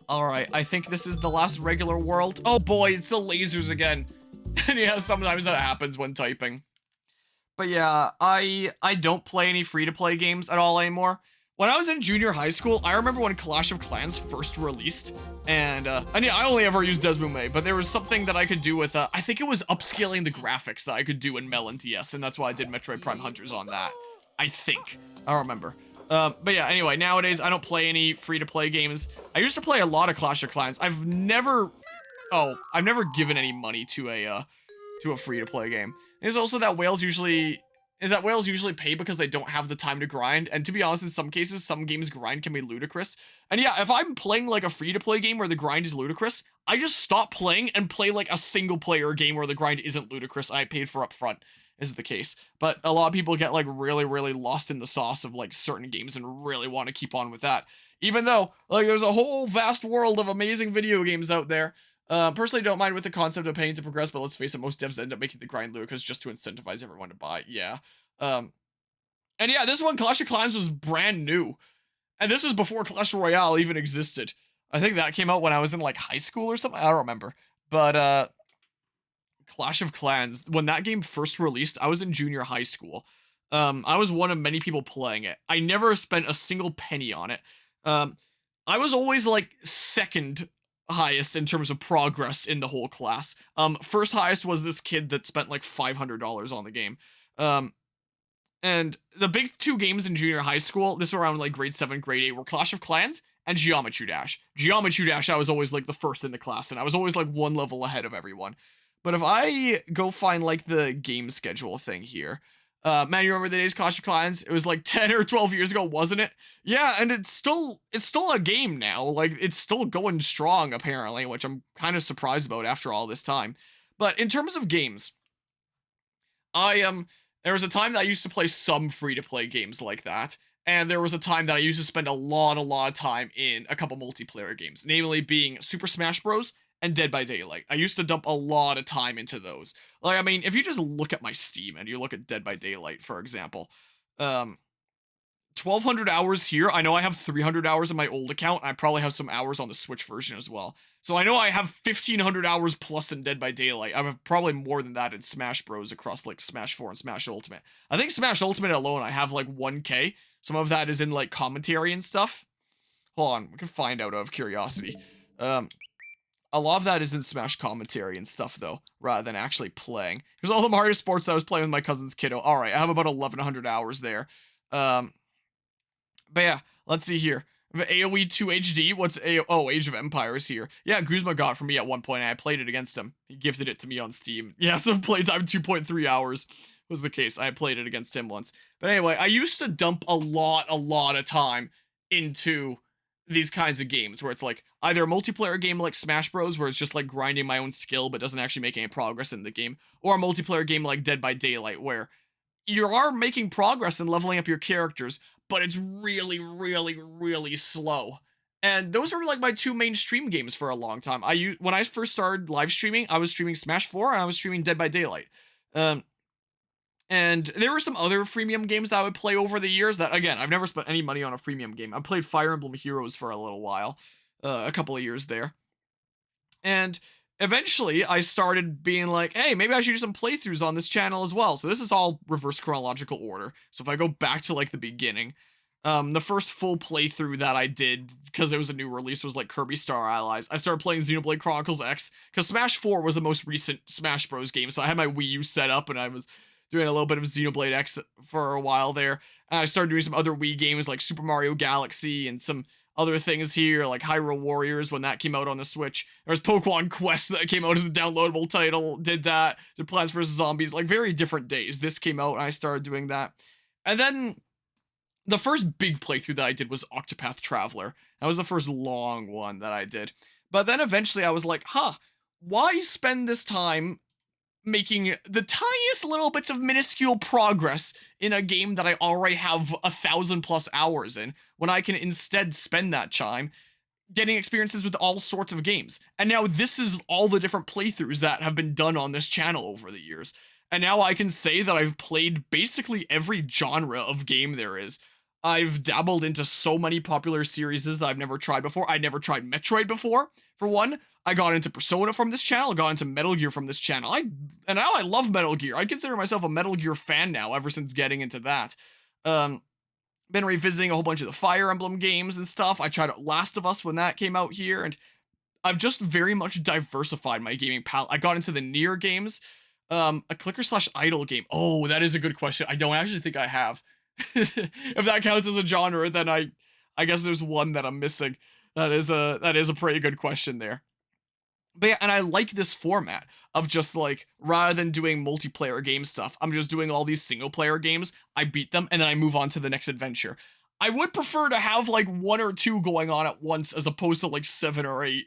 Alright, I think this is the last regular world. Oh boy, it's the lasers again. And yeah, sometimes that happens when typing. But yeah, I don't play any free-to-play games at all anymore. When I was in junior high school, I remember when Clash of Clans first released, and yeah, I only ever used Desmume, but there was something that I could do with, I think it was upscaling the graphics that I could do in Melon DS, and that's why I did Metroid Prime Hunters on that. I think. I don't remember. But yeah, anyway, nowadays I don't play any free-to-play games. I used to play a lot of Clash of Clans. I've never given any money to a free-to-play game. There's also that whales usually pay because they don't have the time to grind, and to be honest, in some cases, some games grind can be ludicrous. And yeah, if I'm playing like a free-to-play game where the grind is ludicrous, I just stop playing and play like a single-player game where the grind isn't ludicrous and I paid for upfront, is the case. But a lot of people get like really, really lost in the sauce of like certain games and really want to keep on with that. Even though, like, there's a whole vast world of amazing video games out there. Personally don't mind with the concept of paying to progress, but let's face it, most devs end up making the grind ludicrous just to incentivize everyone to buy. Yeah. And yeah, this one, Clash of Clans, was brand new. And this was before Clash Royale even existed. I think that came out when I was in like high school or something. I don't remember. But Clash of Clans, when that game first released, I was in junior high school. I was one of many people playing it. I never spent a single penny on it. I was always like second highest in terms of progress in the whole class. First highest was this kid that spent like $500 on the game. And the big two games in junior high school, this was around like grade 7, grade 8, were Clash of Clans and Geometry Dash. Geometry Dash, I was always like the first in the class, and I was always like one level ahead of everyone. But if I go find like the game schedule thing here, man, you remember the days Clash of Clans? It was like 10 or 12 years ago, wasn't it? Yeah, and it's still a game now. Like, it's still going strong, apparently, which I'm kind of surprised about after all this time. But in terms of games, there was a time that I used to play some free-to-play games like that, and there was a time that I used to spend a lot of time in a couple multiplayer games, namely being Super Smash Bros. And Dead by Daylight. I used to dump a lot of time into those. Like, I mean, if you just look at my Steam and you look at Dead by Daylight, for example, 1,200 hours here. I know I have 300 hours in my old account, and I probably have some hours on the Switch version as well. So I know I have 1,500 hours plus in Dead by Daylight. I have probably more than that in Smash Bros. Across, like, Smash 4 and Smash Ultimate. I think Smash Ultimate alone, I have, like, 1K. Some of that is in, like, commentary and stuff. Hold on, we can find out out of curiosity. A lot of that is in Smash commentary and stuff, though, rather than actually playing. Because all the Mario Sports I was playing with my cousin's kiddo. Alright, I have about 1,100 hours there. But yeah, let's see here. AoE 2 HD, what's Age of Empires here. Yeah, Guzma got for me at one point, and I played it against him. He gifted it to me on Steam. Yeah, so playtime 2.3 hours was the case. I played it against him once. But anyway, I used to dump a lot of time into these kinds of games where it's like either a multiplayer game like Smash Bros, where it's just like grinding my own skill but doesn't actually make any progress in the game, or a multiplayer game like Dead by Daylight, where you are making progress and leveling up your characters, but it's really slow. And those were like my two main stream games for a long time. When I first started live streaming, I was streaming Smash 4 and I was streaming Dead by Daylight. And there were some other freemium games that I would play over the years that, again, I've never spent any money on a freemium game. I played Fire Emblem Heroes for a little while, a couple of years there. And eventually I started being like, hey, maybe I should do some playthroughs on this channel as well. So this is all reverse chronological order. So if I go back to like the beginning, the first full playthrough that I did, because it was a new release, was like Kirby Star Allies. I started playing Xenoblade Chronicles X, because Smash 4 was the most recent Smash Bros. Game, so I had my Wii U set up, and I was doing a little bit of Xenoblade X for a while there. And I started doing some other Wii games like Super Mario Galaxy and some other things here like Hyrule Warriors when that came out on the Switch. There was Pokemon Quest that came out as a downloadable title, did that. Did Plants vs. Zombies, like very different days. This came out and I started doing that. And then the first big playthrough that I did was Octopath Traveler. That was the first long one that I did. But then eventually I was like, why spend this time making the tiniest little bits of minuscule progress in a game that I already have 1,000+ hours in, when I can instead spend that time getting experiences with all sorts of games. And now this is all the different playthroughs that have been done on this channel over the years. And now I can say that I've played basically every genre of game there is. I've dabbled into so many popular series that I've never tried before. I never tried Metroid before, for one. I got into Persona from this channel, got into Metal Gear from this channel. And now I love Metal Gear. I consider myself a Metal Gear fan now, ever since getting into that. Um, Been revisiting a whole bunch of the Fire Emblem games and stuff. I tried out Last of Us when that came out here, and I've just very much diversified my gaming palette. I got into the Nier games, a clicker slash idle game. Oh, that is a good question. I don't actually think I have. If that counts as a genre, then I guess there's one that I'm missing. That is a pretty good question there. But yeah, and I like this format of just like, rather than doing multiplayer game stuff, I'm just doing all these single player games. I beat them and then I move on to the next adventure. I would prefer to have like one or two going on at once as opposed to like 7 or 8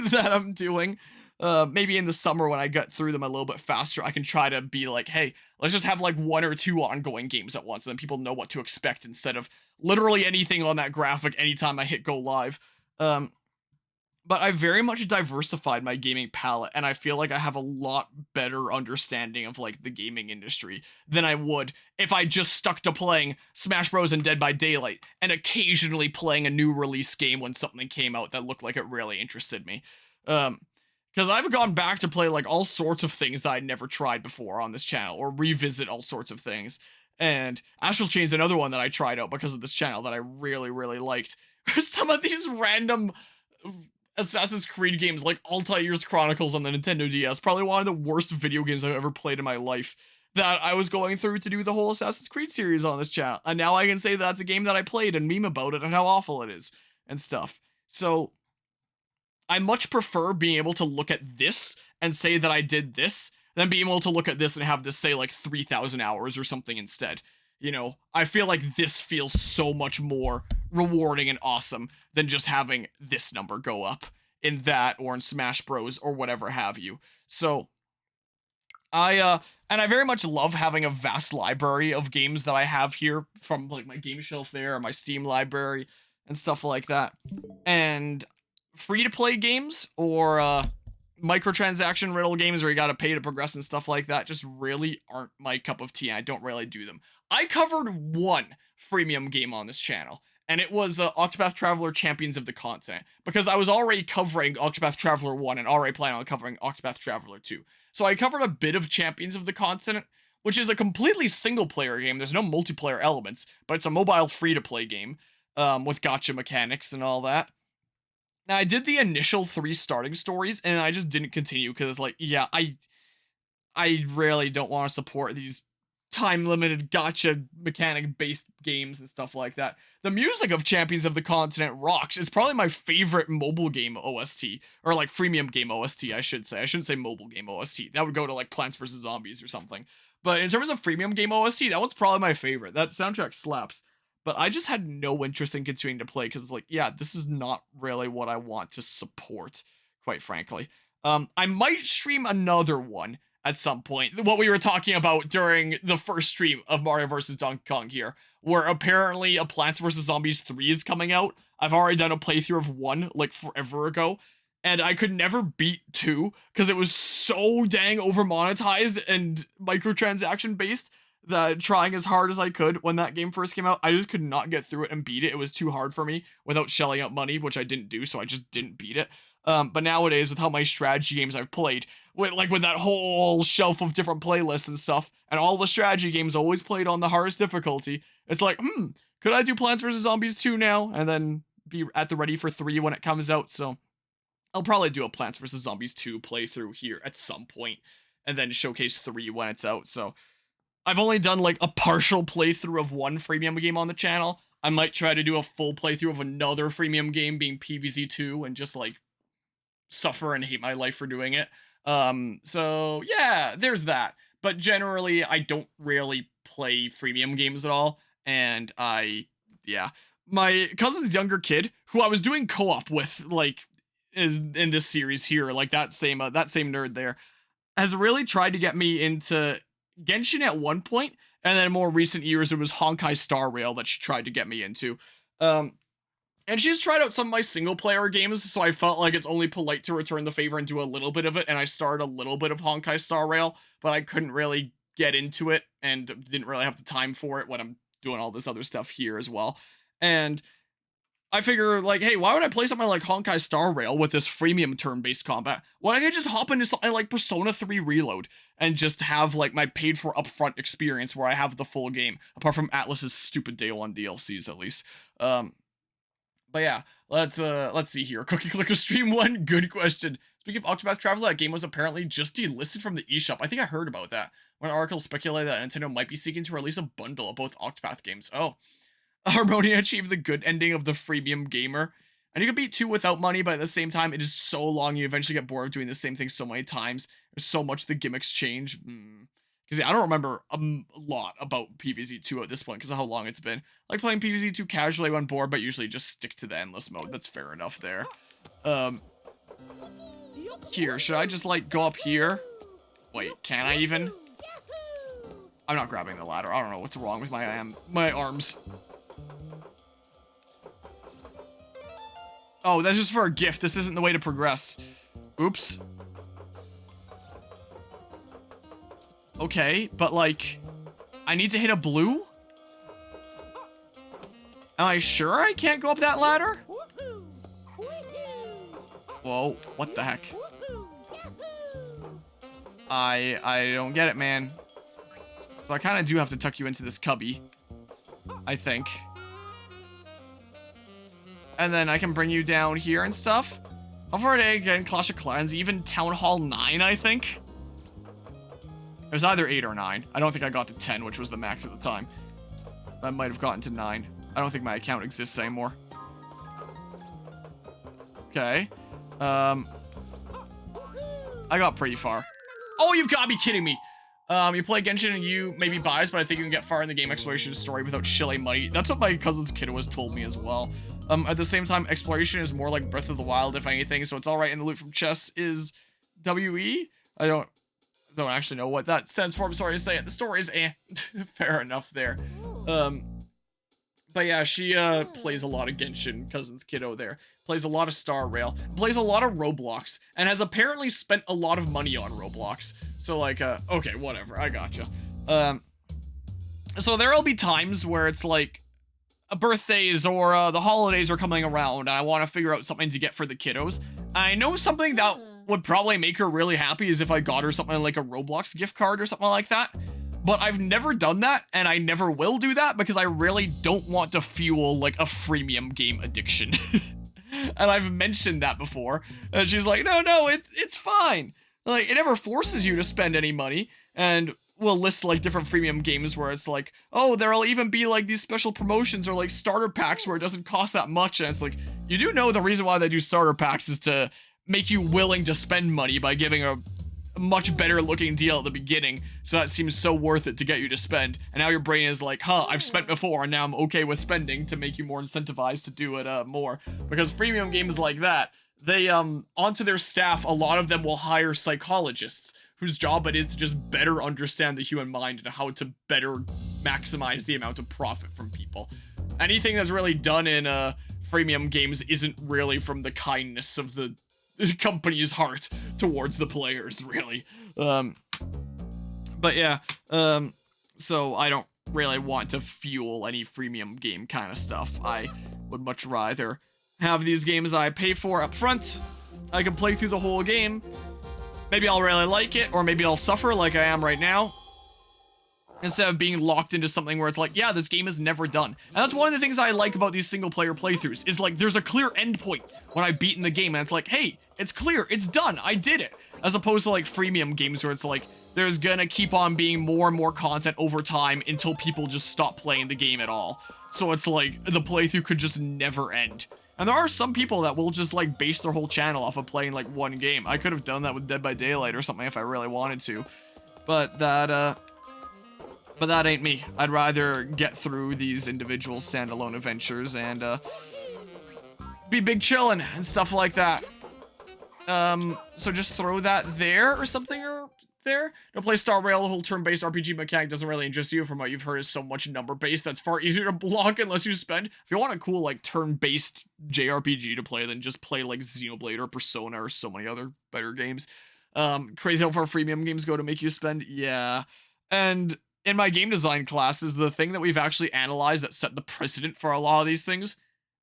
that I'm doing. Maybe in the summer when I get through them a little bit faster, I can try to be like, hey, let's just have like 1 or 2 ongoing games at once, and then people know what to expect instead of literally anything on that graphic anytime I hit go live. Um, but I very much diversified my gaming palette, and I feel like I have a lot better understanding of like the gaming industry than I would if I just stuck to playing Smash Bros. And Dead by Daylight, and occasionally playing a new release game when something came out that looked like it really interested me. Because I've gone back to play like all sorts of things that I'd never tried before on this channel, or revisit all sorts of things. And Astral Chain's another one that I tried out because of this channel that I really, really liked. Some of these random Assassin's Creed games like Altair's Chronicles on the Nintendo DS, probably one of the worst video games I've ever played in my life, that I was going through to do the whole Assassin's Creed series on this channel. And now I can say that's a game that I played and meme about it and how awful it is and stuff. So I much prefer being able to look at this and say that I did this than being able to look at this and have this say like 3,000 hours or something instead. You know, I feel like this feels so much more rewarding and awesome than just having this number go up in that or in Smash Bros or whatever have you. So and I very much love having a vast library of games that I have here from like my game shelf there or my Steam library and stuff like that. And free to play games or microtransaction riddle games where you gotta pay to progress and stuff like that just really aren't my cup of tea. I don't really do them. I covered one freemium game on this channel, and it was Octopath Traveler Champions of the Continent, because I was already covering Octopath Traveler 1 and already planning on covering Octopath Traveler 2. So I covered a bit of Champions of the Continent, which is a completely single-player game. There's no multiplayer elements, but it's a mobile free-to-play game with gacha mechanics and all that. Now, I did the initial 3 starting stories, and I just didn't continue because it's like, yeah, I really don't want to support these time-limited gacha mechanic-based games and stuff like that. The music of Champions of the Continent rocks. It's probably my favorite mobile game OST, or like freemium game OST, I should say. I shouldn't say mobile game OST. That would go to like Plants vs. Zombies or something. But in terms of freemium game OST, that one's probably my favorite. That soundtrack slaps. But I just had no interest in continuing to play because it's like, yeah, this is not really what I want to support, quite frankly. I might stream another one at some point. What we were talking about during the first stream of Mario vs. Donkey Kong here, where apparently a Plants vs. Zombies 3 is coming out. I've already done a playthrough of 1, like, forever ago, and I could never beat 2 because it was so dang over-monetized and microtransaction-based that trying as hard as I could when that game first came out, I just could not get through it and beat it. It was too hard for me without shelling out money, which I didn't do, so I just didn't beat it. But nowadays, with how many strategy games I've played, with that whole shelf of different playlists and stuff, and all the strategy games always played on the hardest difficulty, it's like, could I do Plants vs. Zombies 2 now? And then be at the ready for 3 when it comes out, so I'll probably do a Plants vs. Zombies 2 playthrough here at some point, and then showcase 3 when it's out, so I've only done like a partial playthrough of one freemium game on the channel. I might try to do a full playthrough of another freemium game, being PvZ2, and just like suffer and hate my life for doing it. So yeah, there's that. But generally, I don't really play freemium games at all. And my cousin's younger kid, who I was doing co-op with, like, is in this series here, like that same nerd there, has really tried to get me into Genshin at one point, and then in more recent years it was Honkai Star Rail that she tried to get me into. And she's tried out some of my single player games, so I felt like it's only polite to return the favor and do a little bit of it, and I started a little bit of Honkai Star Rail, but I couldn't really get into it and didn't really have the time for it when I'm doing all this other stuff here as well. And I figure, like, hey, why would I play something like Honkai Star Rail with this freemium turn-based combat? Why don't I just hop into something like Persona 3 Reload and just have, like, my paid-for upfront experience where I have the full game, apart from Atlus's stupid Day 1 DLCs, at least. But yeah, let's see here. Cookie Clicker Stream 1, good question. Speaking of Octopath Traveler, that game was apparently just delisted from the eShop. I think I heard about that. When an article speculated that Nintendo might be seeking to release a bundle of both Octopath games. Oh. Harmonia achieved the good ending of the freemium gamer. And you can beat 2 without money, but at the same time, it is so long, you eventually get bored of doing the same thing so many times. There's so much the gimmicks change. Because I don't remember a lot about PvZ2 at this point, because of how long it's been. Like playing PvZ2 casually when bored, but usually just stick to the endless mode. That's fair enough there. Here, should I just, like, go up here? Wait, can I even? I'm not grabbing the ladder. I don't know what's wrong with my arms. Oh, that's just for a gift. This isn't the way to progress. Oops. Okay, but like, I need to hit a blue? Am I sure I can't go up that ladder? Whoa, what the heck? I don't get it, man. So I kind of do have to tuck you into this cubby, I think. And then I can bring you down here and stuff. How far did I get in Clash of Clans? Even Town Hall 9, I think? It was either 8 or 9. I don't think I got to 10, which was the max at the time. I might have gotten to 9. I don't think my account exists anymore. Okay. I got pretty far. Oh, you've got to be kidding me. You play Genshin and you may be biased, but I think you can get far in the game exploration story without shilling money. That's what my cousin's kiddo has told me as well. At the same time, exploration is more like Breath of the Wild, if anything, so it's alright, and the loot from chess is WE? I don't actually know what that stands for, I'm sorry to say it. The story is fair enough there. But yeah, she plays a lot of Genshin, cousin's kiddo there. Plays a lot of Star Rail, plays a lot of Roblox, and has apparently spent a lot of money on Roblox. So like, okay, whatever, I gotcha. So there'll be times where it's like, birthdays or the holidays are coming around, and I want to figure out something to get for the kiddos. I know something that would probably make her really happy is if I got her something like a Roblox gift card or something like that. But I've never done that, and I never will do that because I really don't want to fuel like a freemium game addiction. And I've mentioned that before, and she's like, no, it's fine. Like, it never forces you to spend any money, and we'll list like different freemium games where it's like, oh, there'll even be like these special promotions or like starter packs where it doesn't cost that much, and it's like, you do know the reason why they do starter packs is to make you willing to spend money by giving a much better looking deal at the beginning, so that seems so worth it to get you to spend, and now your brain is like, huh, I've spent before and now I'm okay with spending, to make you more incentivized to do it more. Because freemium games like that, they onto their staff, a lot of them will hire psychologists whose job it is to just better understand the human mind and how to better maximize the amount of profit from people. Anything that's really done in freemium games isn't really from the kindness of the company's heart towards the players, really. But yeah, so I don't really want to fuel any freemium game kind of stuff. I would much rather have these games I pay for up front. I can play through the whole game. Maybe I'll really like it, or maybe I'll suffer like I am right now, instead of being locked into something where it's like, yeah, this game is never done. And that's one of the things I like about these single player playthroughs, is like, there's a clear end point when I've beaten the game, and it's like, hey, it's clear, it's done, I did it. As opposed to like freemium games where it's like, there's gonna keep on being more and more content over time until people just stop playing the game at all. So it's like, the playthrough could just never end. And there are some people that will just like base their whole channel off of playing like one game. I could have done that with Dead by Daylight or something if I really wanted to. But that ain't me. I'd rather get through these individual standalone adventures and be big chillin' and stuff like that. So just throw that there or something, or there. Don't play Star Rail, the whole turn-based RPG mechanic doesn't really interest you. From what you've heard is so much number-based that's far easier to block unless you spend. If you want a cool like turn-based JRPG to play, then just play like Xenoblade or Persona or so many other better games. Crazy how far freemium games go to make you spend, yeah. And in my game design classes, the thing that we've actually analyzed that set the precedent for a lot of these things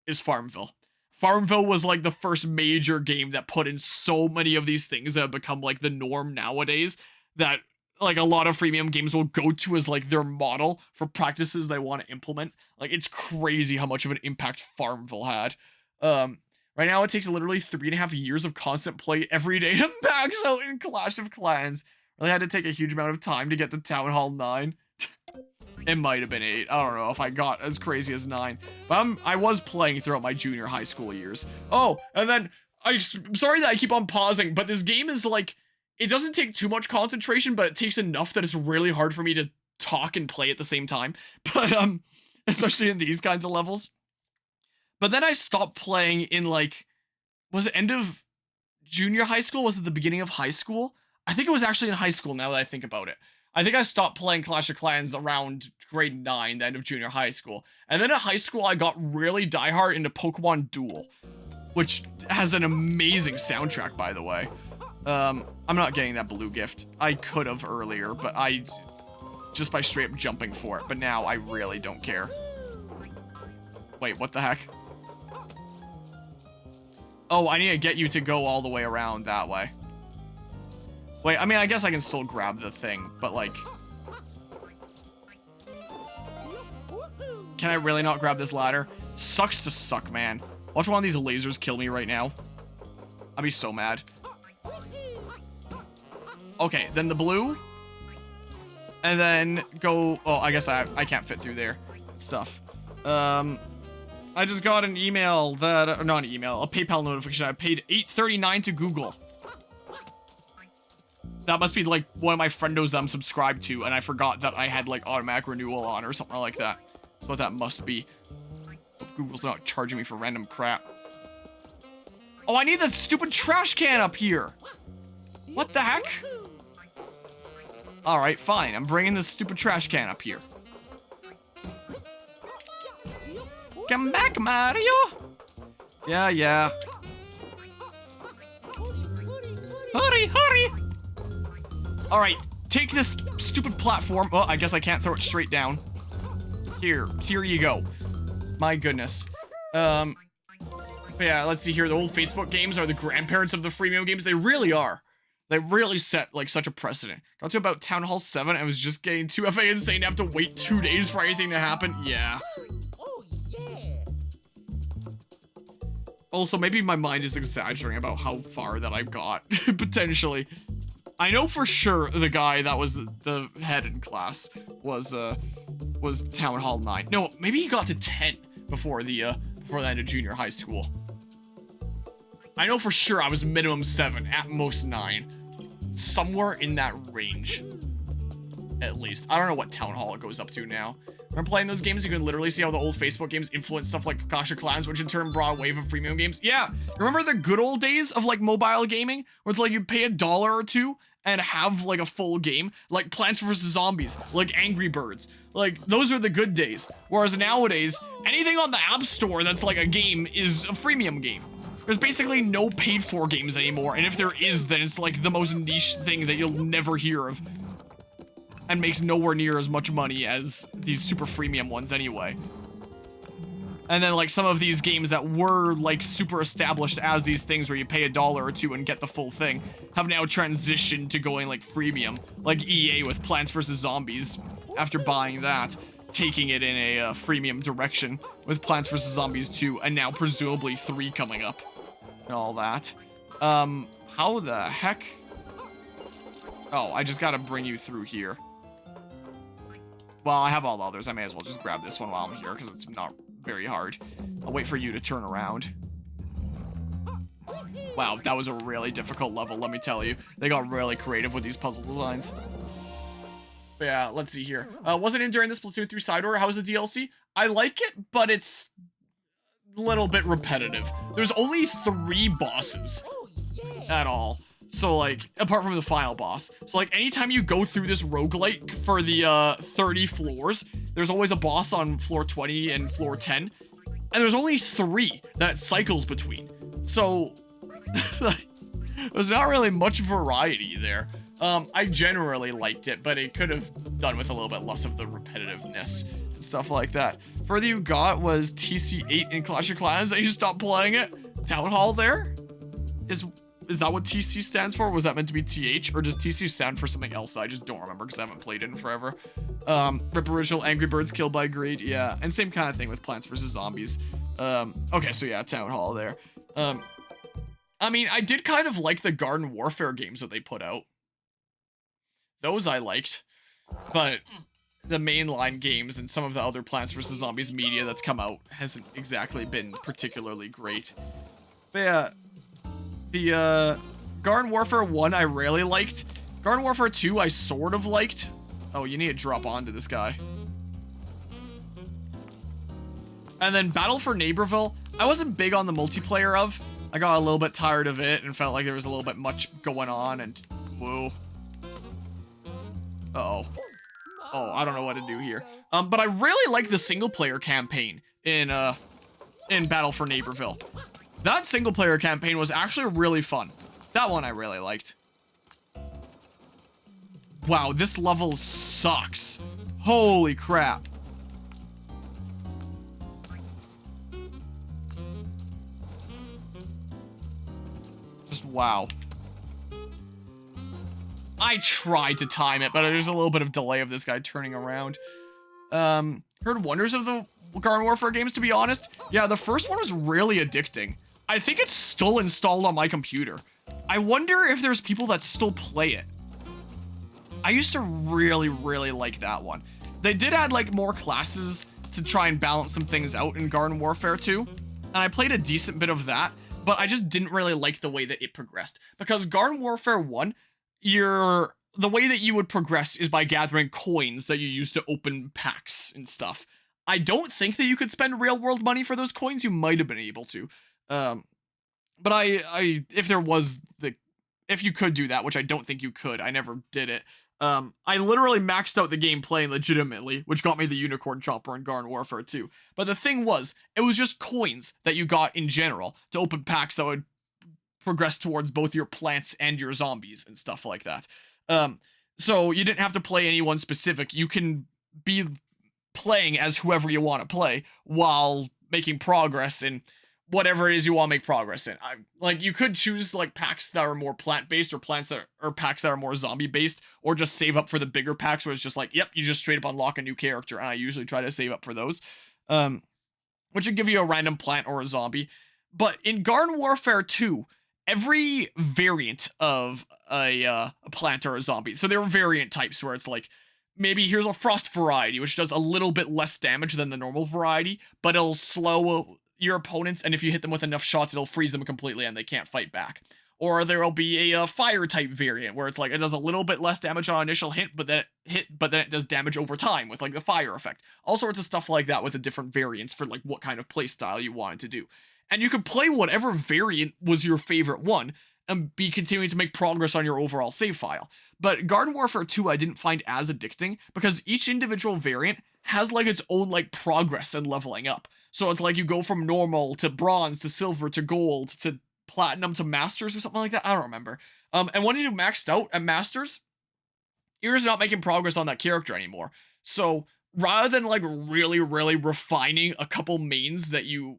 is Farmville. Farmville was like the first major game that put in so many of these things that have become like the norm nowadays, that like a lot of freemium games will go to as like their model for practices they want to implement. Like, it's crazy how much of an impact Farmville had. Right now it takes literally 3.5 years of constant play every day to max out in Clash of Clans. Really had to take a huge amount of time to get to Town Hall 9. It might have been 8. I don't know if I got as crazy as 9. But I was playing throughout my junior high school years. Oh, and then, I'm sorry that I keep on pausing, but this game is like, it doesn't take too much concentration, but it takes enough that it's really hard for me to talk and play at the same time. But, especially in these kinds of levels. But then I stopped playing in like, was it end of junior high school? Was it the beginning of high school? I think it was actually in high school now that I think about it. I think I stopped playing Clash of Clans around grade 9, the end of junior high school. And then at high school, I got really diehard into Pokemon Duel, which has an amazing soundtrack, by the way. I'm not getting that blue gift. I could have earlier, but just by straight up jumping for it. But now I really don't care. Wait, what the heck? Oh, I need to get you to go all the way around that way. Wait, I mean, I guess I can still grab the thing, but like... Can I really not grab this ladder? Sucks to suck, man. Watch one of these lasers kill me right now. I'd be so mad. Okay, then the blue. And then go... Oh, I guess I can't fit through there. Stuff. I just got an email that... Not an email, a PayPal notification. I paid $8.39 to Google. That must be like one of my friendos that I'm subscribed to, and I forgot that I had like automatic renewal on or something like that. That's what that must be. Hope Google's not charging me for random crap. Oh, I need that stupid trash can up here. What the heck? Alright, fine. I'm bringing this stupid trash can up here. Come back, Mario! Yeah. Hurry, hurry! Alright, take this stupid platform. Oh, I guess I can't throw it straight down. Here you go. My goodness. But yeah, let's see here. The old Facebook games are the grandparents of the freemium games. They really are. They really set, like, such a precedent. Got to about Town Hall 7, I was just getting 2FA insane to have to wait 2 days for anything to happen. Yeah. Also, maybe my mind is exaggerating about how far that I got, potentially. I know for sure the guy that was the head in class was Town Hall 9. No, maybe he got to 10 before the end of junior high school. I know for sure I was minimum 7, at most 9. Somewhere in that range. At least. I don't know what Town Hall it goes up to now. When playing those games, you can literally see how the old Facebook games influence stuff like Clash of Clans, which in turn brought a wave of freemium games. Yeah, remember the good old days of like mobile gaming? Where it's like you'd pay $1 or $2 and have like a full game? Like Plants vs. Zombies, like Angry Birds. Like, those are the good days. Whereas nowadays, anything on the App Store that's like a game is a freemium game. There's basically no paid for games anymore, and if there is, then it's like the most niche thing that you'll never hear of. And makes nowhere near as much money as these super freemium ones anyway. And then like some of these games that were like super established as these things where you pay $1 or $2 and get the full thing have now transitioned to going like freemium. Like EA with Plants vs. Zombies after buying that. Taking it in a freemium direction with Plants vs. Zombies 2 and now presumably 3 coming up. And all that. How the heck? Oh, I just gotta bring you through here. Well, I have all the others. I may as well just grab this one while I'm here, because it's not very hard. I'll wait for you to turn around. Wow, that was a really difficult level, let me tell you. They got really creative with these puzzle designs. But yeah, let's see here. Wasn't in during the Splatoon 3 side order. How's the DLC? I like it, but it's a little bit repetitive. There's only 3 bosses at all. So, like, apart from the final boss. So, like, anytime you go through this roguelike for the 30 floors, there's always a boss on floor 20 and floor 10. And there's only 3 that cycles between. So, there's not really much variety there. I generally liked it, but it could have done with a little bit less of the repetitiveness and stuff like that. Further you got was TC8 in Clash of Clans, and you just stopped playing it. Town Hall there? Is that what TC stands for? Was that meant to be TH? Or does TC stand for something else that I just don't remember because I haven't played it in forever? Rip Original, Angry Birds Killed by Greed, yeah. And same kind of thing with Plants vs. Zombies. Okay, so yeah, Town Hall there. I mean, I did kind of like the Garden Warfare games that they put out. Those I liked. But the mainline games and some of the other Plants vs. Zombies media that's come out hasn't exactly been particularly great. But yeah, the Garden Warfare 1 I really liked. Garden Warfare 2 I sort of liked. Oh, you need to drop onto this guy. And then Battle for Neighborville, I wasn't big on the multiplayer of. I got a little bit tired of it and felt like there was a little bit much going on and whoa. Uh-oh. Oh, I don't know what to do here. But I really like the single player campaign in Battle for Neighborville. That single player campaign was actually really fun. That one I really liked. Wow, this level sucks. Holy crap. Just wow. I tried to time it, but there's a little bit of delay of this guy turning around. Heard wonders of the Garden Warfare games, to be honest. Yeah, the first one was really addicting. I think it's still installed on my computer. I wonder if there's people that still play it. I used to really, really like that one. They did add like more classes to try and balance some things out in Garden Warfare 2. And I played a decent bit of that, but I just didn't really like the way that it progressed. Because Garden Warfare 1, the way that you would progress is by gathering coins that you use to open packs and stuff. I don't think that you could spend real world money for those coins. You might have been able to. But if you could do that, which I don't think you could, I never did it. I literally maxed out the game playing legitimately, which got me the Unicorn Chopper in Garden Warfare 2. But the thing was, it was just coins that you got in general to open packs that would progress towards both your plants and your zombies and stuff like that. So you didn't have to play anyone specific. You can be playing as whoever you want to play while making progress in whatever it is you want to make progress in. Like you could choose like packs that are more plant-based or packs that are more zombie-based, or just save up for the bigger packs where it's just like, yep, you just straight up unlock a new character, and I usually try to save up for those. Which would give you a random plant or a zombie. But in Garden Warfare 2, every variant of a plant or a zombie, so there are variant types where it's like, maybe here's a frost variety, which does a little bit less damage than the normal variety, but it'll slow your opponents, and if you hit them with enough shots, it'll freeze them completely and they can't fight back. Or there'll be a fire type variant where it's like it does a little bit less damage on initial hit, but then it does damage over time with like the fire effect. All sorts of stuff like that with the different variants for like what kind of play style you wanted to do. And you could play whatever variant was your favorite one and be continuing to make progress on your overall save file. But Garden Warfare 2 I didn't find as addicting because each individual variant has like its own like progress and leveling up. So it's like you go from normal to bronze to silver to gold to platinum to masters or something like that. I don't remember. And when you maxed out at masters, you're just not making progress on that character anymore. So rather than like really, really refining a couple mains that you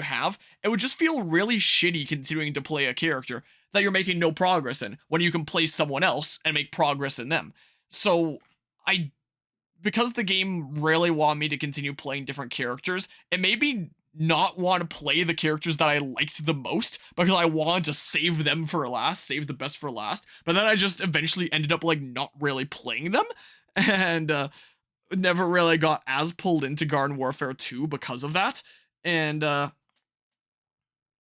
have, it would just feel really shitty continuing to play a character that you're making no progress in when you can play someone else and make progress in them. So because the game really wanted me to continue playing different characters, it made me not want to play the characters that I liked the most because I wanted to save them for last, save the best for last. But then I just eventually ended up like not really playing them and never really got as pulled into Garden Warfare 2 because of that. And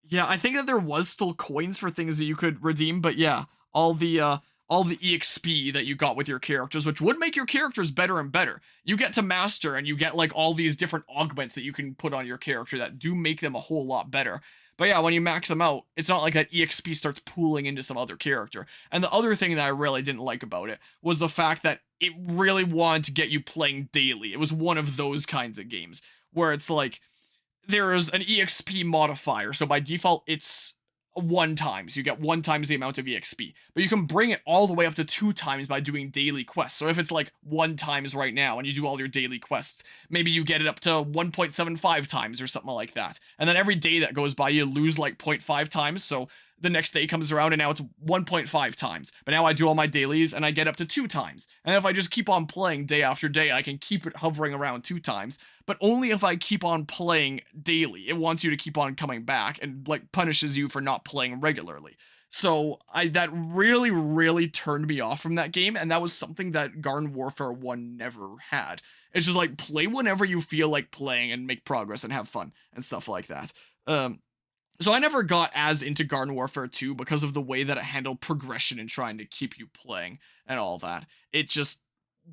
yeah, I think that there was still coins for things that you could redeem, but yeah, all the EXP that you got with your characters, which would make your characters better and better. You get to master and you get like all these different augments that you can put on your character that do make them a whole lot better. But yeah, when you max them out, it's not like that EXP starts pooling into some other character. And the other thing that I really didn't like about it was the fact that it really wanted to get you playing daily. It was one of those kinds of games where it's like, there is an EXP modifier, so by default, it's 1 times. You get 1 times the amount of EXP. But you can bring it all the way up to 2 times by doing daily quests. So if it's like 1 times right now and you do all your daily quests, maybe you get it up to 1.75 times or something like that. And then every day that goes by, you lose like 0.5 times. So the next day comes around and now it's 1.5 times. But now I do all my dailies and I get up to 2 times. And if I just keep on playing day after day, I can keep it hovering around 2 times. But only if I keep on playing daily. It wants you to keep on coming back and like punishes you for not playing regularly. So that really, really turned me off from that game, and that was something that Garden Warfare 1 never had. It's just like play whenever you feel like playing and make progress and have fun and stuff like that. So I never got as into Garden Warfare 2 because of the way that it handled progression and trying to keep you playing and all that. It just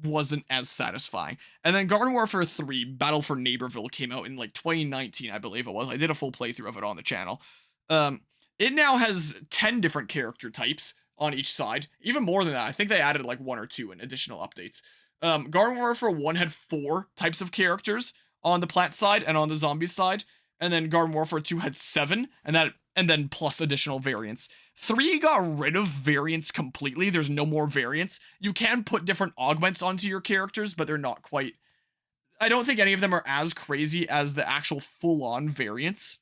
wasn't as satisfying. And then Garden Warfare 3 Battle for Neighborville came out in like 2019, I believe it was. I did a full playthrough of it on the channel. It now has 10 different character types on each side. Even more than that. I think they added like 1 or 2 in additional updates. Garden Warfare 1 had 4 types of characters on the plant side and on the zombie side. And then Garden Warfare 2 had 7, and then plus additional variants. 3 got rid of variants completely. There's no more variants. You can put different augments onto your characters, but they're not quite... I don't think any of them are as crazy as the actual full-on variants.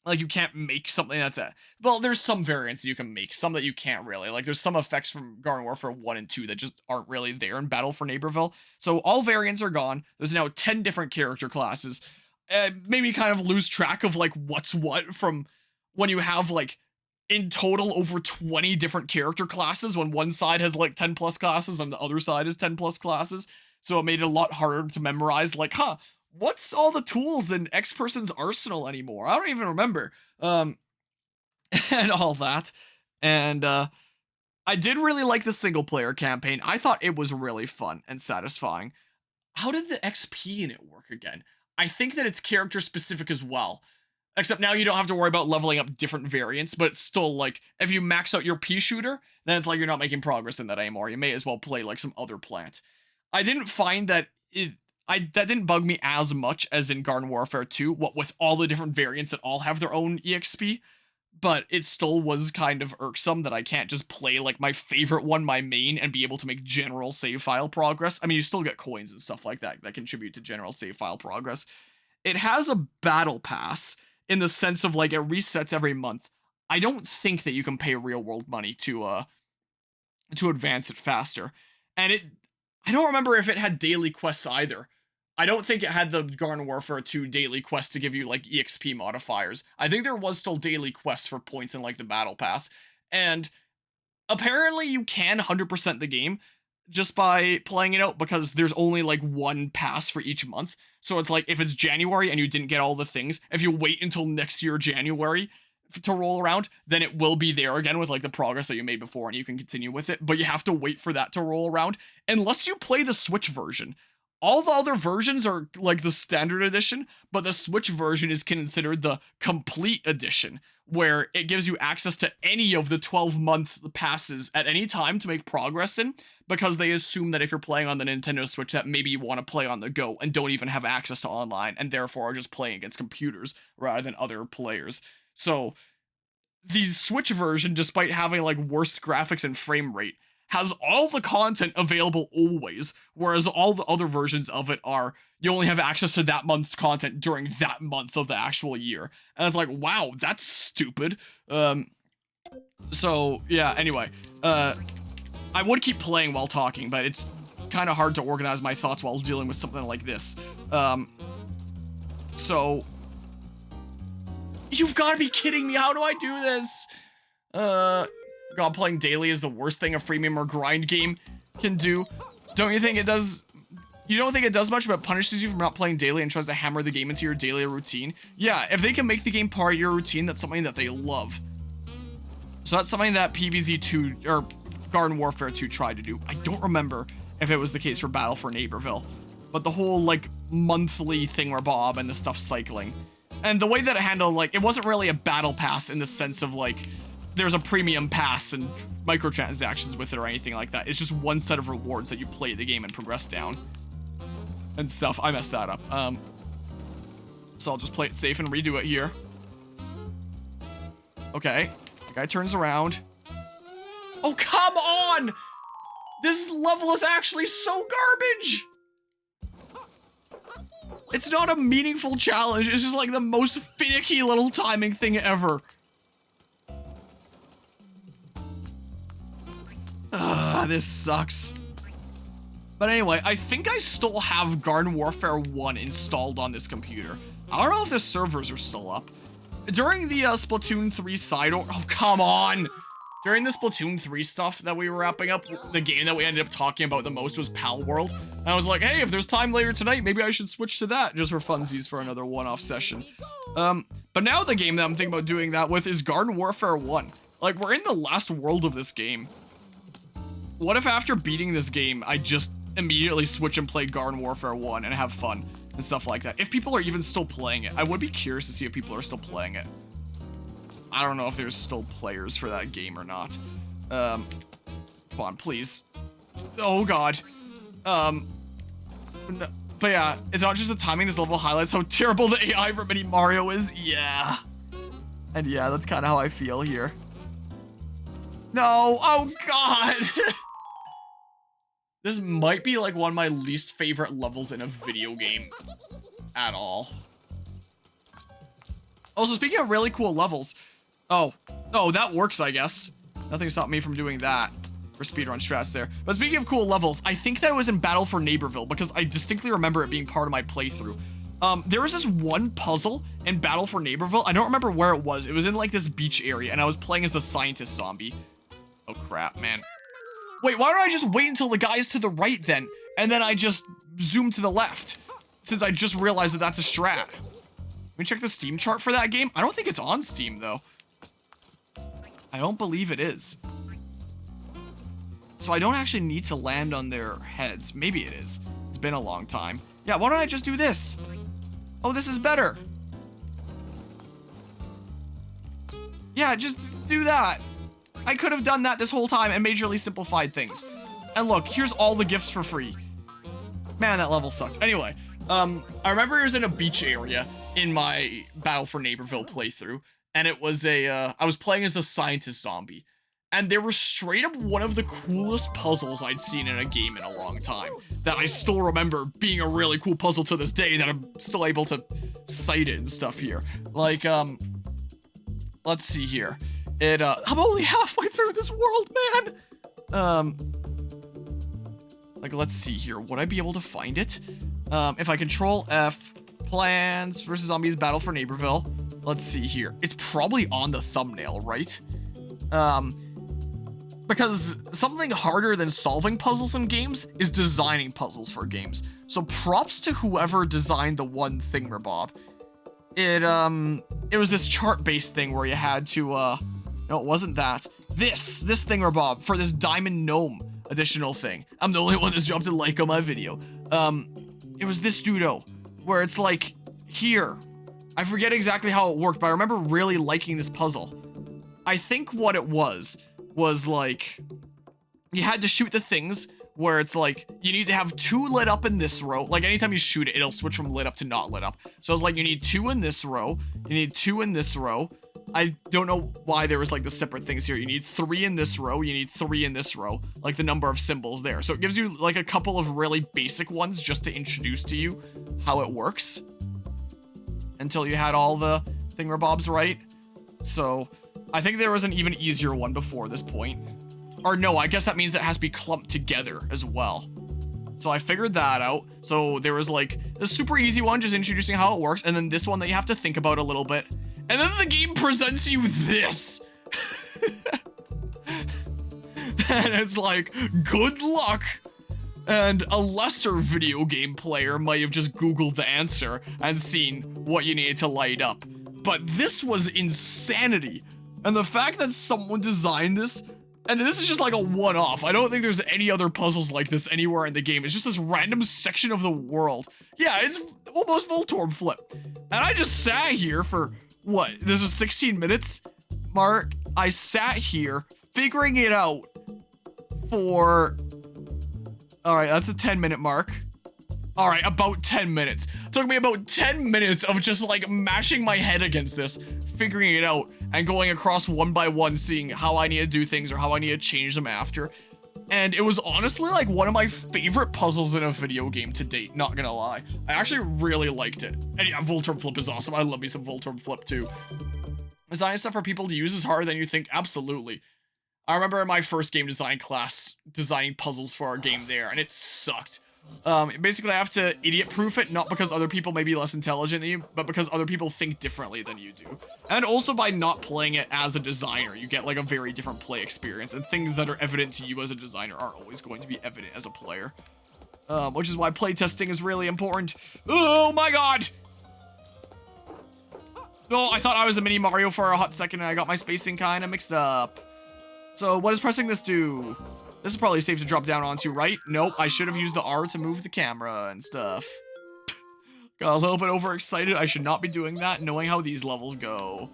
Like, you can't make something that's well, there's some variants you can make, some that you can't really. Like, there's some effects from Garden Warfare 1 and 2 that just aren't really there in Battle for Neighborville. So all variants are gone. There's now 10 different character classes. Made me kind of lose track of, like, what's what from when you have, like, in total over 20 different character classes when one side has, like, 10 plus classes and the other side is 10 plus classes. So it made it a lot harder to memorize, like, what's all the tools in X person's arsenal anymore? I don't even remember. And all that. And I did really like the single player campaign. I thought it was really fun and satisfying. How did the XP in it work again? I think that it's character specific as well. Except now you don't have to worry about leveling up different variants, but it's still like, if you max out your pea shooter, then it's like you're not making progress in that anymore. You may as well play like some other plant. I didn't find that that didn't bug me as much as in Garden Warfare 2, what with all the different variants that all have their own EXP, but it still was kind of irksome that I can't just play like my favorite one, my main, and be able to make general save file progress. I mean, you still get coins and stuff like that that contribute to general save file progress. It has a battle pass in the sense of like it resets every month. I don't think that you can pay real world money to advance it faster. And I don't remember if it had daily quests either. I don't think it had the Garden Warfare 2 daily quest to give you, like, EXP modifiers. I think there was still daily quests for points in, like, the Battle Pass. And apparently you can 100% the game just by playing it out because there's only, like, 1 pass for each month. So it's like, if it's January and you didn't get all the things, if you wait until next year January to roll around, then it will be there again with, like, the progress that you made before and you can continue with it. But you have to wait for that to roll around unless you play the Switch version. All the other versions are like the standard edition, but the Switch version is considered the complete edition, where it gives you access to any of the 12-month passes at any time to make progress in, because they assume that if you're playing on the Nintendo Switch that maybe you want to play on the go and don't even have access to online, and therefore are just playing against computers rather than other players. So the Switch version, despite having like worse graphics and frame rate, has all the content available always, whereas all the other versions of it are, you only have access to that month's content during that month of the actual year. And it's like, wow, that's stupid. So, yeah, anyway. I would keep playing while talking, but it's kind of hard to organize my thoughts while dealing with something like this. So... You've got to be kidding me, how do I do this? God, playing daily is the worst thing a freemium or grind game can do. Don't you think it does? You don't think it does much, but punishes you for not playing daily and tries to hammer the game into your daily routine? Yeah, if they can make the game part of your routine, that's something that they love. So that's something that PvZ2, or Garden Warfare 2 tried to do. I don't remember if it was the case for Battle for Neighborville, but the whole, like, monthly thingamabob and the stuff cycling. And the way that it handled, like, it wasn't really a battle pass in the sense of, like, there's a premium pass and microtransactions with it or anything like that. It's just one set of rewards that you play the game and progress down and stuff. I messed that up. So I'll just play it safe and redo it here. Okay. The guy turns around. Oh, come on! This level is actually so garbage! It's not a meaningful challenge. It's just like the most finicky little timing thing ever. This sucks. But anyway, I think I still have Garden Warfare 1 installed on this computer. I don't know if the servers are still up. During the Splatoon 3 side, oh, come on! During the Splatoon 3 stuff that we were wrapping up, the game that we ended up talking about the most was Pal World. And I was like, hey, if there's time later tonight, maybe I should switch to that just for funsies for another one-off session. But now the game that I'm thinking about doing that with is Garden Warfare 1. Like, we're in the last world of this game. What if after beating this game, I just immediately switch and play Garden Warfare 1 and have fun and stuff like that? If people are even still playing it, I would be curious to see if people are still playing it. I don't know if there's still players for that game or not. Come on, please. Oh god. No, but yeah, it's not just the timing. This level highlights how terrible the AI for Mini Mario is. Yeah. And yeah, that's kind of how I feel here. No, oh god. This might be like one of my least favorite levels in a video game at all. Also, speaking of really cool levels, oh, that works, I guess. Nothing stopped me from doing that for speedrun strats there. But speaking of cool levels, I think that was in Battle for Neighborville because I distinctly remember it being part of my playthrough. There was this one puzzle in Battle for Neighborville. I don't remember where it was. It was in like this beach area and I was playing as the scientist zombie. Oh crap, man. Wait, why don't I just wait until the guy's to the right then? And then I just zoom to the left. Since I just realized that that's a strat. Let me check the Steam chart for that game. I don't think it's on Steam though. I don't believe it is. So I don't actually need to land on their heads. Maybe it is. It's been a long time. Yeah, why don't I just do this? Oh, this is better. Yeah, just do that. I could have done that this whole time and majorly simplified things. And look, here's all the gifts for free. Man, that level sucked. Anyway, I remember it was in a beach area in my Battle for Neighborville playthrough. And it was I was playing as the scientist zombie. And there was straight up one of the coolest puzzles I'd seen in a game in a long time. That I still remember being a really cool puzzle to this day that I'm still able to cite it and stuff here. Like, let's see here. I'm only halfway through this world, man! Like, let's see here. Would I be able to find it? If I control F, Plants vs. Zombies Battle for Neighborville. Let's see here. It's probably on the thumbnail, right? Because something harder than solving puzzles in games is designing puzzles for games. So props to whoever designed the one thingamabob. It was this chart-based thing where you had to, no, it wasn't that. This thingamabob for this diamond gnome additional thing. I'm the only one that's dropped a like on my video. It was this dudo, where it's like, here. I forget exactly how it worked, but I remember really liking this puzzle. I think what it was like, you had to shoot the things where it's like, you need to have 2 lit up in this row. Like anytime you shoot it, it'll switch from lit up to not lit up. So it's like, you need 2 in this row, you need 2 in this row. I don't know why there was like the separate things here. You need 3 in this row, you need 3 in this row, like the number of symbols there. So it gives you like a couple of really basic ones just to introduce to you how it works. Until you had all the thingamabobs right. So I think there was an even easier one before this point. Or no, I guess that means it has to be clumped together as well. So I figured that out. So there was like a super easy one, just introducing how it works. And then this one that you have to think about a little bit. And then the game presents you this. And it's like, good luck. And a lesser video game player might have just Googled the answer and seen what you needed to light up. But this was insanity. And the fact that someone designed this, and this is just like a one-off. I don't think there's any other puzzles like this anywhere in the game. It's just this random section of the world. Yeah, it's almost Voltorb flip. And I just sat here for, what? This was 16 minutes? Mark, I sat here figuring it out for... Alright, that's a 10-minute mark. Alright, about 10 minutes. Took me about 10 minutes of just like mashing my head against this, figuring it out and going across one by one, seeing how I need to do things or how I need to change them after. And it was honestly like one of my favorite puzzles in a video game to date, not gonna lie. I actually really liked it. And yeah, Voltorb Flip is awesome. I love me some Voltorb Flip too. Design stuff for people to use is harder than you think, absolutely. I remember in my first game design class, designing puzzles for our game there, and it sucked. Basically I have to idiot-proof it, not because other people may be less intelligent than you, but because other people think differently than you do. And also by not playing it as a designer, you get like a very different play experience, and things that are evident to you as a designer aren't always going to be evident as a player. Which is why playtesting is really important. Oh my god! Oh, I thought I was a mini Mario for a hot second and I got my spacing kind of mixed up. So what does pressing this do? This is probably safe to drop down onto, right? Nope, I should have used the R to move the camera and stuff. Got a little bit overexcited. I should not be doing that, knowing how these levels go.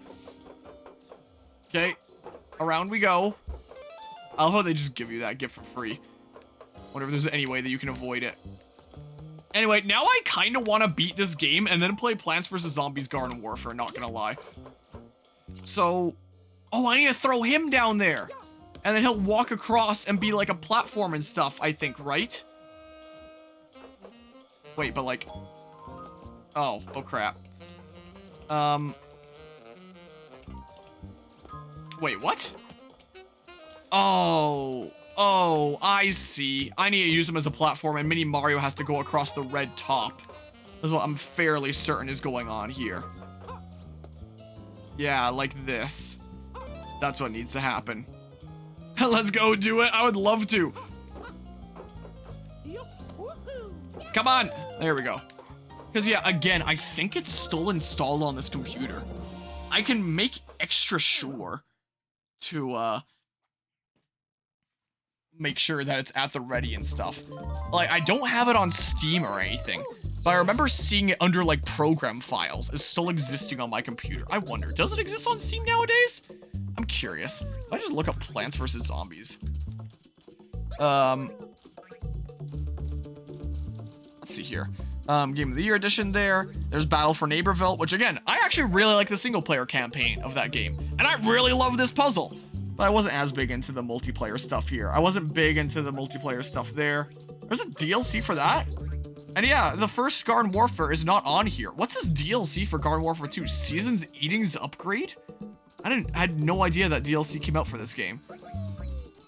Okay, around we go. I love how they just give you that gift for free. Wonder if there's any way that you can avoid it. Anyway, now I kind of want to beat this game and then play Plants vs. Zombies Garden Warfare, not gonna lie. So, oh, I need to throw him down there. And then he'll walk across and be like a platform and stuff, I think, right? Wait, but like... Oh crap. Wait, what? Oh, I see. I need to use him as a platform and Mini Mario has to go across the red top. That's what I'm fairly certain is going on here. Yeah, like this. That's what needs to happen. Let's go do it. I would love to. Come on. There we go. Because, yeah, again, I think it's still installed on this computer. I can make extra sure to, make sure that it's at the ready and stuff. Like, I don't have it on Steam or anything, but I remember seeing it under, like, program files as still existing on my computer. I wonder, does it exist on Steam nowadays? I'm curious. If I just look up Plants vs. Zombies. Let's see here. Game of the Year edition there. There's Battle for Neighborville, which again, I actually really like the single player campaign of that game. And I really love this puzzle. But I wasn't as big into the multiplayer stuff here. I wasn't big into the multiplayer stuff there. There's a DLC for that. And yeah, the first Garden Warfare is not on here. What's this DLC for Garden Warfare 2? Seasons Eatings Upgrade? I had no idea that DLC came out for this game.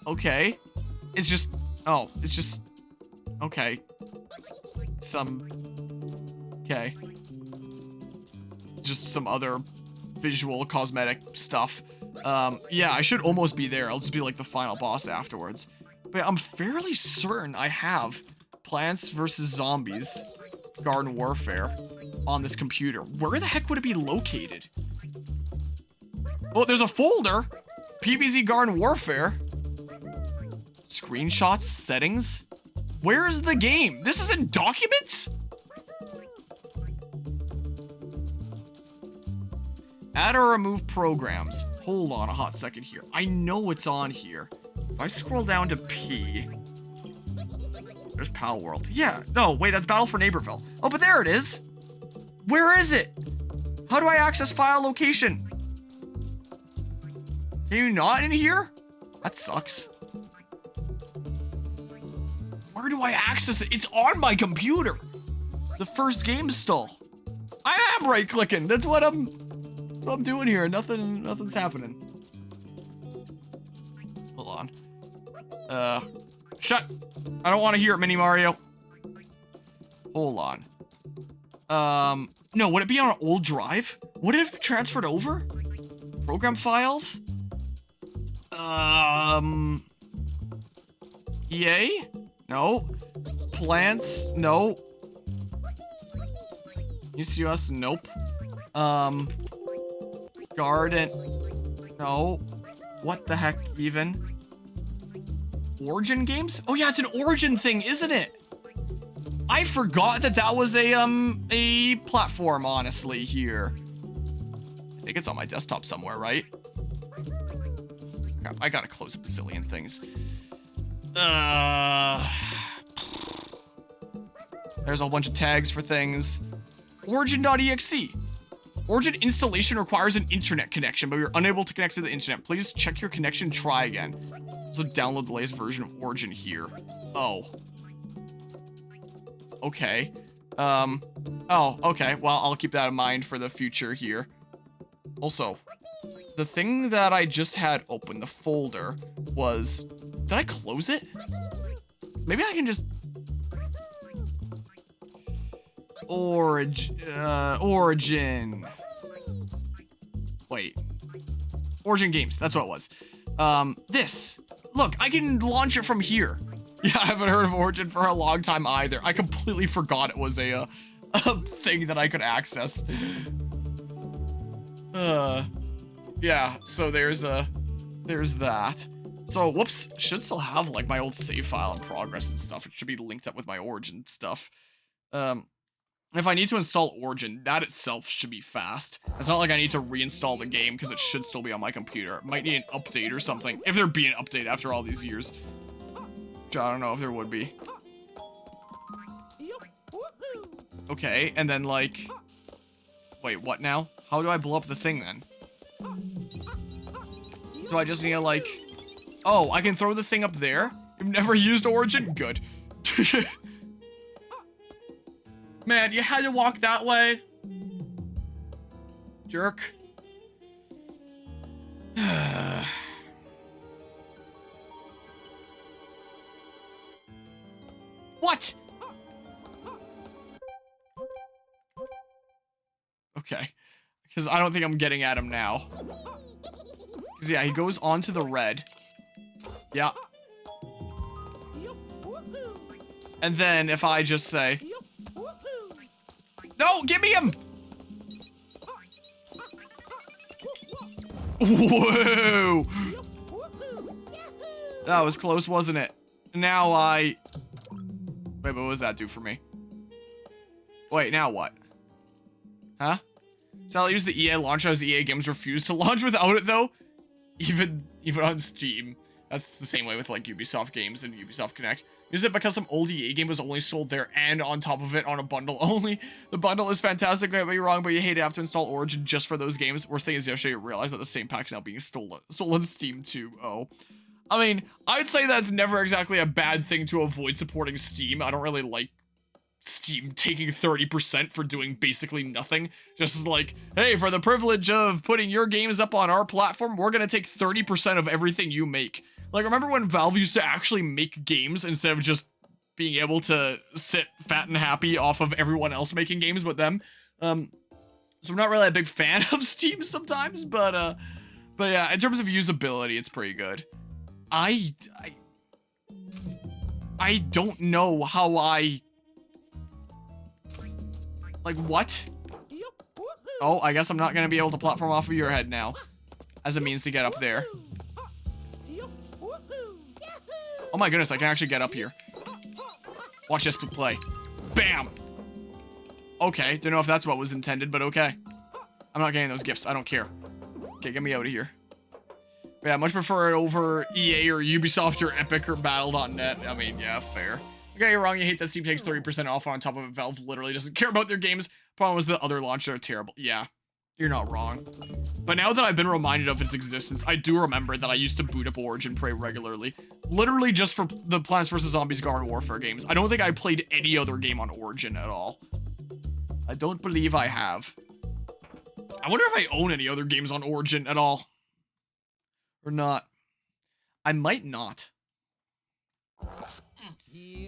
Okay. It's just, oh, it's just, okay. Okay. Just some other visual cosmetic stuff. Yeah, I should almost be there. I'll just be like the final boss afterwards. But I'm fairly certain I have Plants vs. Zombies Garden Warfare on this computer. Where the heck would it be located? Oh, there's a folder. PvZ Garden Warfare. Screenshots, settings. Where is the game? This is in documents? Add or remove programs. Hold on a hot second here. I know it's on here. If I scroll down to P, there's Pal World. Yeah, no, wait, that's Battle for Neighborville. Oh, but there it is. Where is it? How do I access file location? Can you not in here? That sucks. Where do I access it? It's on my computer. The first game stall. I am right clicking. That's what I'm doing here. Nothing's happening. Hold on. Shut. I don't want to hear it, Mini Mario. Hold on. No, would it be on an old drive? Would it have transferred over? Program files? EA? No. Plants? No. UCS? Nope. Garden? No. What the heck even? Origin games? Oh yeah, it's an Origin thing, isn't it? I forgot that that was a platform, honestly, here. I think it's on my desktop somewhere, right? Crap, I gotta close a bazillion things. There's a whole bunch of tags for things. Origin.exe. Origin installation requires an internet connection, but you're unable to connect to the internet. Please check your connection, try again. So download the latest version of Origin here. Oh. Okay. Oh, okay. Well, I'll keep that in mind for the future here. Also, the thing that I just had open, the folder, was... Did I close it? Maybe I can just... Origin. Wait. Origin Games, that's what it was. This. Look, I can launch it from here. Yeah, I haven't heard of Origin for a long time either. I completely forgot it was a thing that I could access. Yeah, so there's that. So, whoops, should still have, like, my old save file in progress and stuff. It should be linked up with my Origin stuff. If I need to install Origin, that itself should be fast. It's not like I need to reinstall the game, because it should still be on my computer. It might need an update or something, if there'd be an update after all these years. Which I don't know if there would be. Okay, and then, like... Wait, what now? How do I blow up the thing, then? Do I just need to, like... Oh, I can throw the thing up there? You've never used Origin? Good. Man, you had to walk that way? Jerk. What? Okay. Because I don't think I'm getting at him now. Because, yeah, he goes onto the red. Yeah. And then if I just say... No, give me him! Whoa! That was close, wasn't it? Now I... Wait, what does that do for me? Wait, now what? Huh? So I'll use the EA launcher as EA games refuse to launch without it, though? Even on Steam. That's the same way with, like, Ubisoft games and Ubisoft Connect. Use it because some old EA game was only sold there and on top of it on a bundle only. The bundle is fantastic, might be wrong, but you hate to have to install Origin just for those games. Worst thing is yesterday I realized that the same pack is now being sold on Steam too. Oh. I mean, I'd say that's never exactly a bad thing to avoid supporting Steam. I don't really like Steam taking 30% for doing basically nothing. Just like, hey, for the privilege of putting your games up on our platform, we're gonna take 30% of everything you make. Like, remember when Valve used to actually make games instead of just being able to sit fat and happy off of everyone else making games but them? So I'm not really a big fan of Steam sometimes, but yeah, in terms of usability, it's pretty good. I don't know how I... Like, what? Oh, I guess I'm not gonna be able to platform off of your head now. As a means to get up there. Oh my goodness, I can actually get up here. Watch this play. Bam! Okay, don't know if that's what was intended, but okay. I'm not getting those gifts, I don't care. Okay, get me out of here. But yeah, I much prefer it over EA or Ubisoft or Epic or Battle.net. I mean, yeah, fair. Okay, you're wrong, you hate that Steam takes 30% off on top of it. Valve literally doesn't care about their games. Problem is the other launchers are terrible. Yeah, you're not wrong. But now that I've been reminded of its existence, I do remember that I used to boot up Origin pretty regularly. Literally just for the Plants vs. Zombies Garden Warfare games. I don't think I played any other game on Origin at all. I don't believe I have. I wonder if I own any other games on Origin at all. Or not. I might not.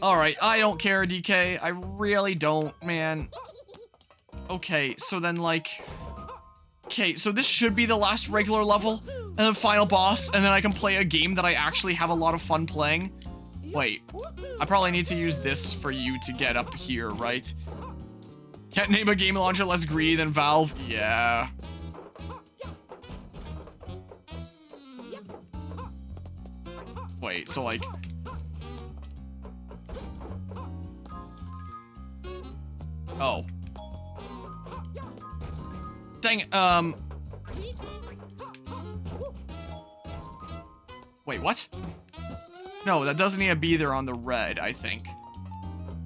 Alright, I don't care, DK. I really don't, man. Okay, so then, like... Okay, so this should be the last regular level, and the final boss, and then I can play a game that I actually have a lot of fun playing. Wait, I probably need to use this for you to get up here, right? Can't name a game launcher less greedy than Valve? Yeah. Wait, so like... Oh. Dang it, Wait, what? No, that doesn't need to be there on the red, I think.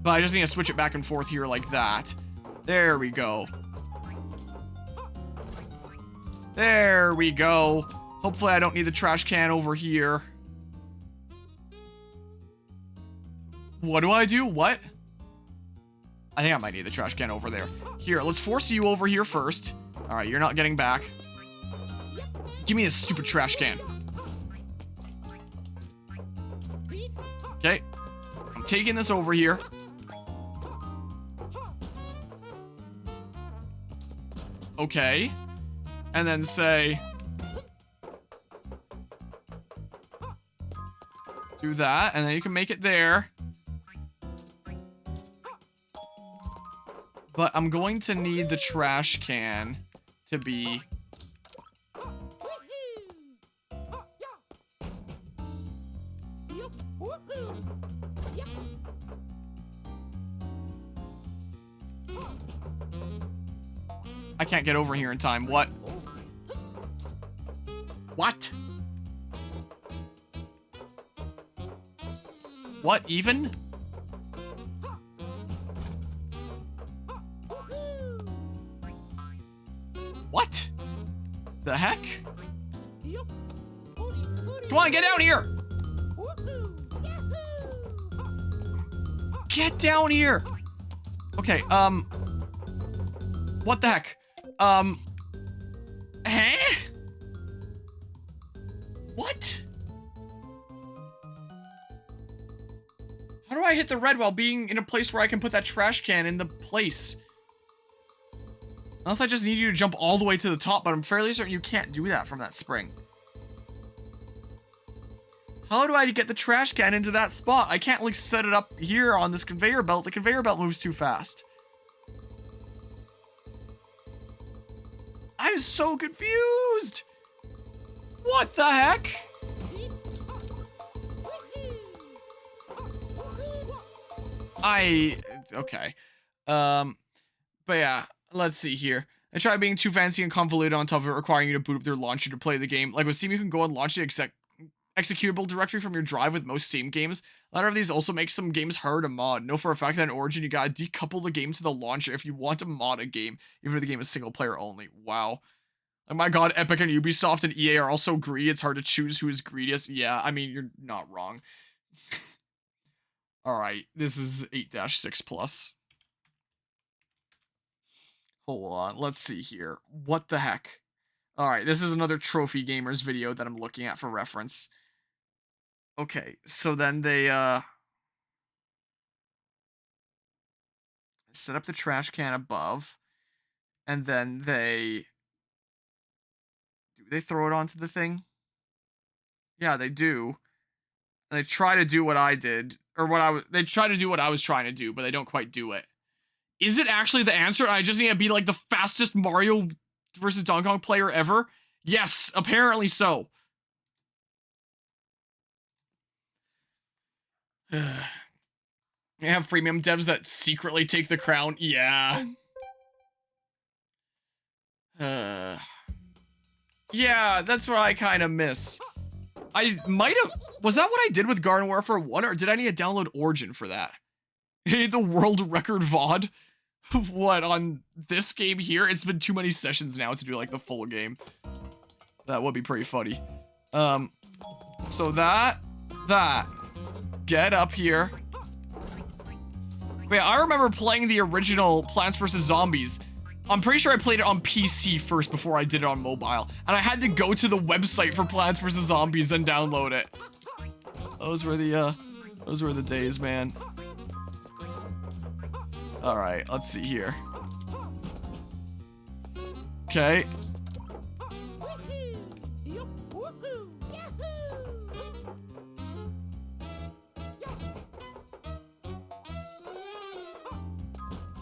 But I just need to switch it back and forth here like that. There we go. There we go. Hopefully I don't need the trash can over here. What do I do? What? I think I might need the trash can over there. Here, let's force you over here first. All right, you're not getting back. Give me this stupid trash can. Okay. I'm taking this over here. Okay. And then say... do that, and then you can make it there. But I'm going to need the trash can to be... I can't get over here in time. What? What? What even? What? The heck? Come on, get down here! Get down here! Okay, what the heck? Huh? What? How do I hit the red while being in a place where I can put that trash can in the place? Unless I just need you to jump all the way to the top, but I'm fairly certain you can't do that from that spring. How do I get the trash can into that spot? I can't, like, set it up here on this conveyor belt. The conveyor belt moves too fast. I'm so confused! What the heck? Okay. But yeah, let's see here. I tried being too fancy and convoluted on top of it, requiring you to boot up their launcher to play the game. Like with Steam, you can go and launch the executable directory from your drive with most Steam games. A lot of these also make some games hard to mod. Know for a fact that in Origin, you gotta decouple the game to the launcher if you want to mod a game, even if the game is single player only. Wow. Oh my god, Epic and Ubisoft and EA are also greedy. It's hard to choose who is greediest. Yeah, I mean, you're not wrong. Alright, this is 8-6 plus. Hold on, let's see here. What the heck? Alright, this is another Trophy Gamers video that I'm looking at for reference. Okay, so then they, set up the trash can above, and then they... do they throw it onto the thing? Yeah, they do. And they try to do what I did, or they try to do what I was trying to do, but they don't quite do it. Is it actually the answer? I just need to be like the fastest Mario versus Donkey Kong player ever? Yes, apparently so. You have freemium devs that secretly take the crown? Yeah. Yeah, that's what I kind of miss. I might have... was that what I did with Garden Warfare 1, or did I need to download Origin for that? The world record VOD? What, on this game here? It's been too many sessions now to do, like, the full game. That would be pretty funny. So that. Get up here. Wait, I remember playing the original Plants vs. Zombies. I'm pretty sure I played it on PC first before I did it on mobile. And I had to go to the website for Plants vs. Zombies and download it. Those were the days, man. Alright, let's see here. Okay.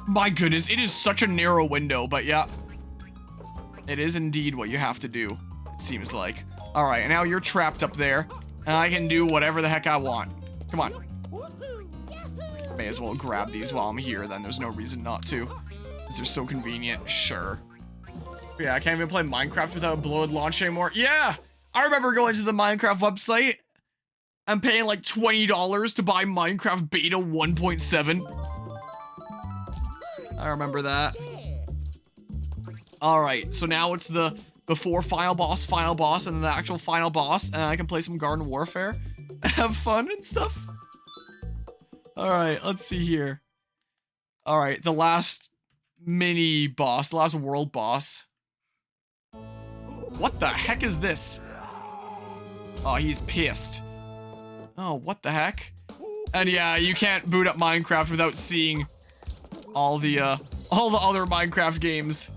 My goodness, it is such a narrow window, but yeah. It is indeed what you have to do, it seems like. Alright, and now you're trapped up there, and I can do whatever the heck I want. Come on. May as well grab these while I'm here, then there's no reason not to. Since they're so convenient, sure. But yeah, I can't even play Minecraft without a bloated launch anymore. Yeah! I remember going to the Minecraft website and paying like $20 to buy Minecraft Beta 1.7. I remember that. Alright, so now it's the before final boss, and then the actual final boss, and I can play some Garden Warfare, have fun and stuff. All right, let's see here. All right, the last mini boss, the last world boss. What the heck is this? Oh, he's pissed. Oh, what the heck? And yeah, you can't boot up Minecraft without seeing all the other Minecraft games.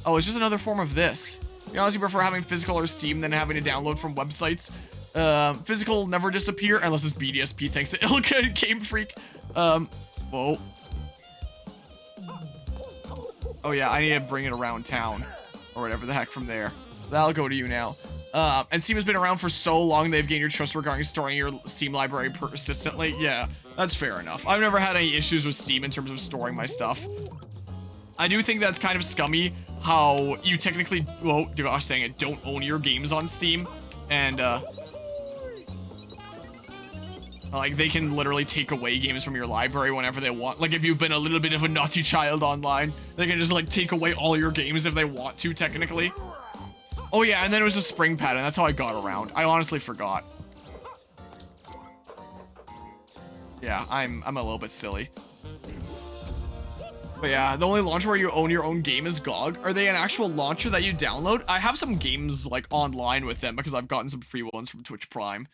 Oh, it's just another form of this. You honestly prefer having physical or Steam than having to download from websites. Physical never disappear unless it's BDSP, thanks to Ilka Game Freak. Whoa. Oh yeah, I need to bring it around town. Or whatever the heck from there. That'll go to you now. And Steam has been around for so long, they've gained your trust regarding storing your Steam library persistently. Yeah, that's fair enough. I've never had any issues with Steam in terms of storing my stuff. I do think that's kind of scummy how you technically, well, gosh dang it, don't own your games on Steam. And, like, they can literally take away games from your library whenever they want. Like, if you've been a little bit of a naughty child online, they can just, like, take away all your games if they want to, technically. Oh, yeah, and then it was a spring pad, and that's how I got around. I honestly forgot. Yeah, I'm a little bit silly. But yeah, the only launcher where you own your own game is GOG. Are they an actual launcher that you download? I have some games, like, online with them because I've gotten some free ones from Twitch Prime.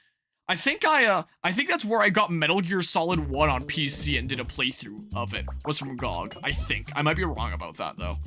I think that's where I got Metal Gear Solid 1 on PC and did a playthrough of it. Was from GOG, I think. I might be wrong about that, though.